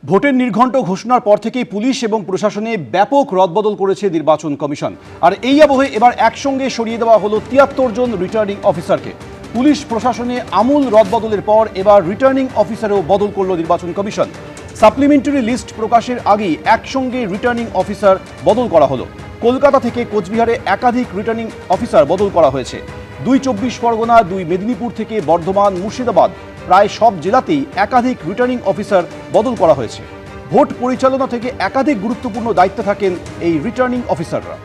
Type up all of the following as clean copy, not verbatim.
ভোটের নির্ঘণ্ট ঘোষণার পর থেকেই পুলিশ এবং প্রশাসনে ব্যাপক রদবদল করেছে নির্বাচন কমিশন। আর এই আবহে এবার একসঙ্গে সরিয়ে দেওয়া হলো ৭৩ জন রিটার্নিং অফিসারকে। পুলিশ প্রশাসনে আমূল রদবদলের পর এবার রিটার্নিং অফিসারেও বদল করল নির্বাচন কমিশন। সাপ্লিমেন্টারি লিস্ট প্রকাশের আগেই একসঙ্গে রিটার্নিং অফিসার বদল করা হলো। কলকাতা থেকে কোচবিহারে একাধিক রিটার্নিং অফিসার বদল করা হয়েছে। ২ চব্বিশ পরগনা, ২ মেদিনীপুর থেকে বর্ধমান, মুর্শিদাবাদ প্রায় সব জেলাতেই একাধিক রিটার্নিং অফিসার বদল করা হয়েছে। ভোট পরিচালনা থেকে একাধিক গুরুত্বপূর্ণ দায়িত্বে থাকেন এই রিটার্নিং অফিসাররা।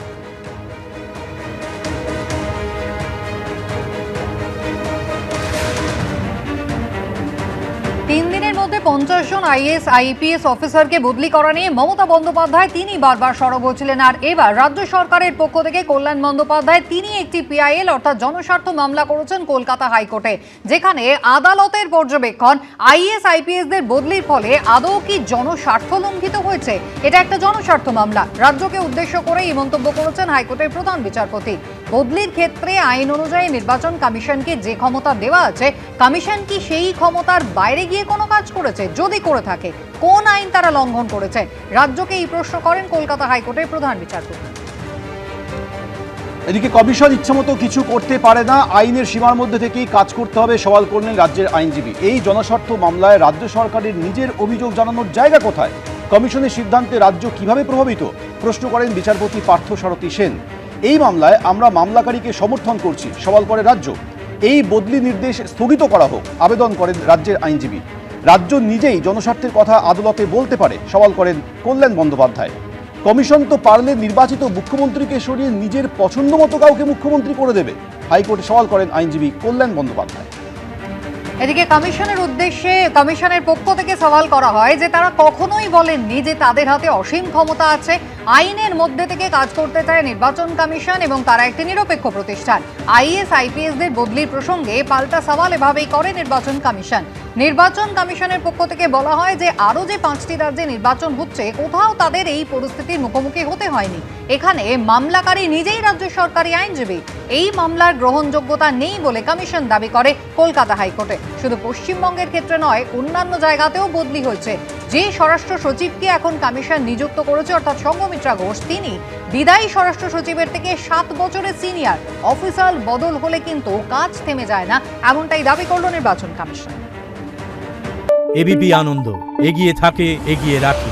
তিন দিনের মধ্যে ৫০ জন আইএস আইপিএস অফিসারকে বদলি করা নিয়ে মমতা বন্দ্যোপাধ্যায় তিনি বারবার সরব হয়েছিলেন। আর এবার রাজ্য সরকারের পক্ষ থেকে কল্যাণ বন্দ্যোপাধ্যায় তিনি একটি পিআইএল অর্থাৎ জনস্বার্থ মামলা করেছেন কলকাতা হাইকোর্টে, যেখানে আদালতের পর্যবেক্ষণ আইএস আইপিএসদের বদলির ফলে আদৌ কি জনস্বার্থ লঙ্ঘিত হয়েছে। এটা একটা জনস্বার্থ মামলা। রাজ্যকে উদ্দেশ্য করে এই মন্তব্য করেছেন হাইকোর্টের প্রধান বিচারপতি। বদলির ক্ষেত্রে আইন অনুযায়ী নির্বাচন কমিশনকে যে ক্ষমতা দেওয়া আছে, কমিশন কি সেই ক্ষমতার বাইরে গিয়ে কোনো কাজ করেছে? যদি করে থাকে, কোন আইন তারা লঙ্ঘন করেছে? রাজ্যকে এই প্রশ্ন করেন কলকাতা হাইকোর্টের প্রধান বিচারপতি। এদিকে কমিশন ইচ্ছামতো কিছু করতে পারে না, আইনের সীমার মধ্যে থেকেই কাজ করতে হবে সওয়াল করলেন রাজ্যের আইনজীবী। এই জনস্বার্থ মামলায় রাজ্য সরকারের নিজের অভিযোগ জানানোর জায়গা কোথায়? কমিশনের সিদ্ধান্তে রাজ্য কিভাবে প্রভাবিত? প্রশ্ন করেন বিচারপতি পার্থসারথী সেন। এই মামলায় আমরা মামলাকারীকে সমর্থন করছি, সওয়াল করে রাজ্য। এই বদলি নির্দেশ স্থগিত করা হোক আবেদন করেন রাজ্যের আইনজীবী। রাজ্য নিজেই জনস্বার্থের কথা আদালতে বলতে পারে, সওয়াল করেন কল্যাণ বন্দ্যোপাধ্যায়। কমিশন তো পারলে নির্বাচিত মুখ্যমন্ত্রীকে সরিয়ে নিজের পছন্দ মতো কাউকে মুখ্যমন্ত্রী করে দেবে, হাইকোর্টে সওয়াল করেন আইনজীবী কল্যাণ বন্দ্যোপাধ্যায়। এদিকে কমিশনের উদ্দেশ্যে কমিশনের পক্ষ থেকে সওয়াল করা হয় যে তারা কখনোই বলেননি যে তাদের হাতে অসীম ক্ষমতা আছে। আইনের মধ্যে থেকে কাজ করতে চায় নির্বাচন কমিশন এবং তারা একটি নিরপেক্ষ প্রতিষ্ঠান। আইএস আইপিএসদের বদলির প্রসঙ্গে পাল্টা সওয়াল এভাবেই করে নির্বাচন কমিশন। নির্বাচন কমিশনের পক্ষ থেকে বলা হয় যে আরও যে 5টি রাজ্যে নির্বাচন হচ্ছে, কোথাও তাদের এই পরিস্থিতির মুখোমুখি হতে হয়নি। এখানে মামলাকারী নিজেই রাজ্য সরকারি আইনজীবী। এই মামলার গ্রহণযোগ্যতা নেই বলে কমিশন দাবি করে কলকাতা হাইকোর্টে। শুধু পশ্চিমবঙ্গের ক্ষেত্রে নয়, অন্যান্য জায়গাতেও বদলি হয়েছে। যে স্বরাষ্ট্র সচিবকে এখন কমিশন নিযুক্ত করেছে অর্থাৎ সঙ্ঘমিত্রা ঘোষ, তিনি বিদায়ী স্বরাষ্ট্র সচিবের থেকে 7 বছরের সিনিয়র। অফিসার বদল হলে কিন্তু কাজ থেমে যায় না, এমনটাই দাবি করল নির্বাচন কমিশন। এবিপি আনন্দ, এগিয়ে থাকে, এগিয়ে রাখে।